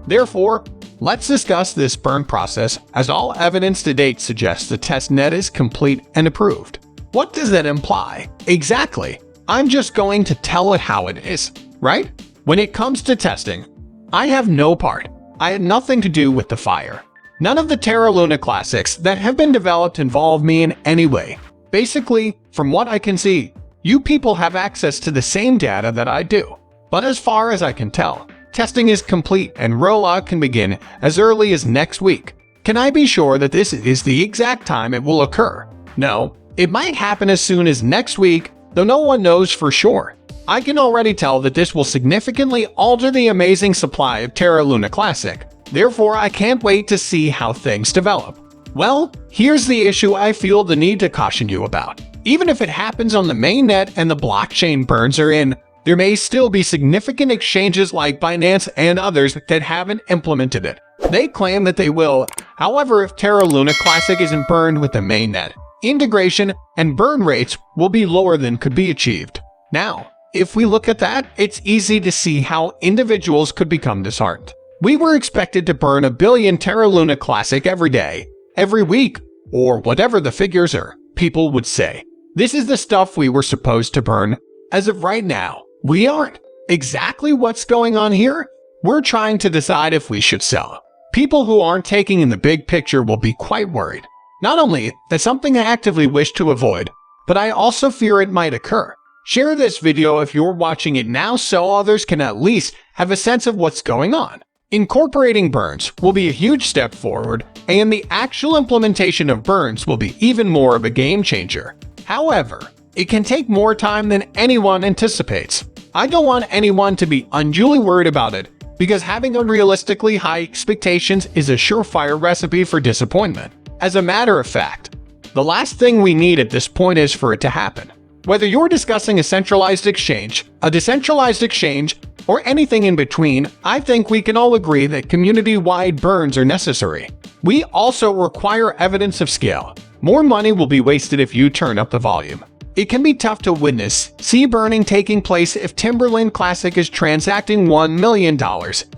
Therefore, let's discuss this burn process, as all evidence to date suggests the test net is complete and approved. What does that imply? Exactly. I'm just going to tell it how it is, right? When it comes to testing, I have no part. I had nothing to do with the fire. None of the Terra Luna classics that have been developed involve me in any way. Basically, from what I can see, you people have access to the same data that I do. But as far as I can tell, testing is complete and rollout can begin as early as next week. Can I be sure that this is the exact time it will occur? No, it might happen as soon as next week, though no one knows for sure. I can already tell that this will significantly alter the amazing supply of Terra Luna Classic. Therefore, I can't wait to see how things develop. Well, here's the issue I feel the need to caution you about. Even if it happens on the mainnet and the blockchain burns are in, there may still be significant exchanges like Binance and others that haven't implemented it. They claim that they will. However, if Terra Luna Classic isn't burned with the mainnet, integration and burn rates will be lower than could be achieved. Now, if we look at that, it's easy to see how individuals could become disheartened. We were expected to burn 1 billion Terra Luna Classic every day, every week, or whatever the figures are, people would say. This is the stuff we were supposed to burn. As of right now, we aren't. Exactly what's going on here? We're trying to decide if we should sell. People who aren't taking in the big picture will be quite worried. Not only that's something I actively wish to avoid, but I also fear it might occur. Share this video if you're watching it now so others can at least have a sense of what's going on. Incorporating burns will be a huge step forward, and the actual implementation of burns will be even more of a game changer. However, it can take more time than anyone anticipates. I don't want anyone to be unduly worried about it, because having unrealistically high expectations is a surefire recipe for disappointment. As a matter of fact, the last thing we need at this point is for it to happen. Whether you're discussing a centralized exchange, a decentralized exchange, or anything in between, I think we can all agree that community-wide burns are necessary. We also require evidence of scale. More money will be wasted if you turn up the volume. It can be tough to witness burning taking place if Timberland Classic is transacting $1 million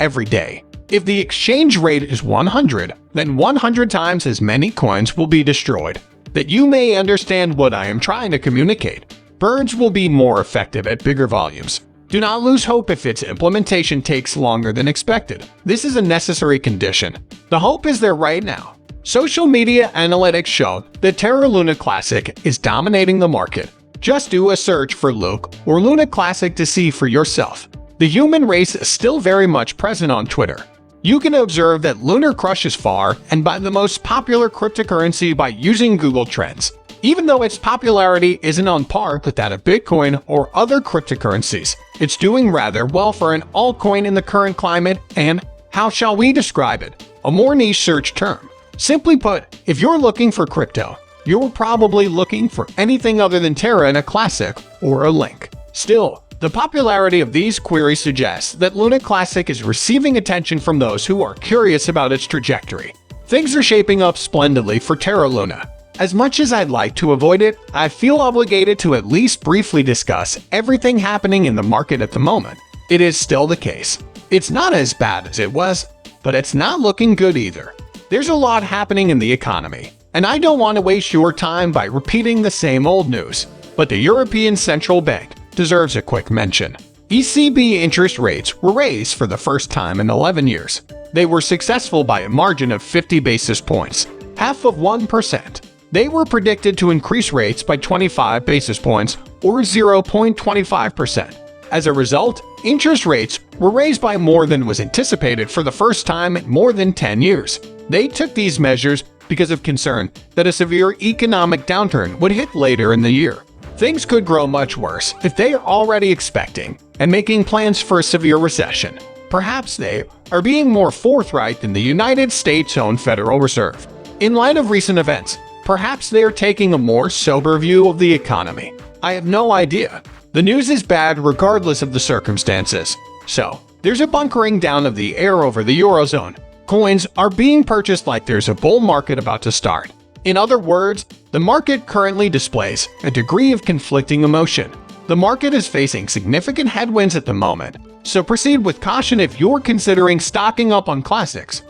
every day. If the exchange rate is 100, then 100 times as many coins will be destroyed. That you may understand what I am trying to communicate. Burns will be more effective at bigger volumes. Do not lose hope if its implementation takes longer than expected. This is a necessary condition. The hope is there right now. Social media analytics show that Terra Luna Classic is dominating the market. Just do a search for Luke or Luna Classic to see for yourself. The human race is still very much present on Twitter. You can observe that Lunar crushes far and by the most popular cryptocurrency by using Google Trends. Even though its popularity isn't on par with that of Bitcoin or other cryptocurrencies, it's doing rather well for an altcoin in the current climate and, how shall we describe it, a more niche search term. Simply put, if you're looking for crypto, you're probably looking for anything other than Terra in a classic or a link. Still, the popularity of these queries suggests that Luna Classic is receiving attention from those who are curious about its trajectory. Things are shaping up splendidly for Terra Luna. As much as I'd like to avoid it, I feel obligated to at least briefly discuss everything happening in the market at the moment. It is still the case. It's not as bad as it was, but it's not looking good either. There's a lot happening in the economy, and I don't want to waste your time by repeating the same old news. But the European Central Bank deserves a quick mention. ECB interest rates were raised for the first time in 11 years. They were successful by a margin of 50 basis points, half of 1%. They were predicted to increase rates by 25 basis points, or 0.25%. As a result, interest rates were raised by more than was anticipated for the first time in more than 10 years. They took these measures because of concern that a severe economic downturn would hit later in the year. Things could grow much worse if they are already expecting and making plans for a severe recession. Perhaps they are being more forthright than the United States' own Federal Reserve. In light of recent events, perhaps they are taking a more sober view of the economy. I have no idea. The news is bad regardless of the circumstances. So, there's a bunkering down of the air over the Eurozone. Coins are being purchased like there's a bull market about to start. In other words, the market currently displays a degree of conflicting emotion. The market is facing significant headwinds at the moment, So proceed with caution if you're considering stocking up on classics.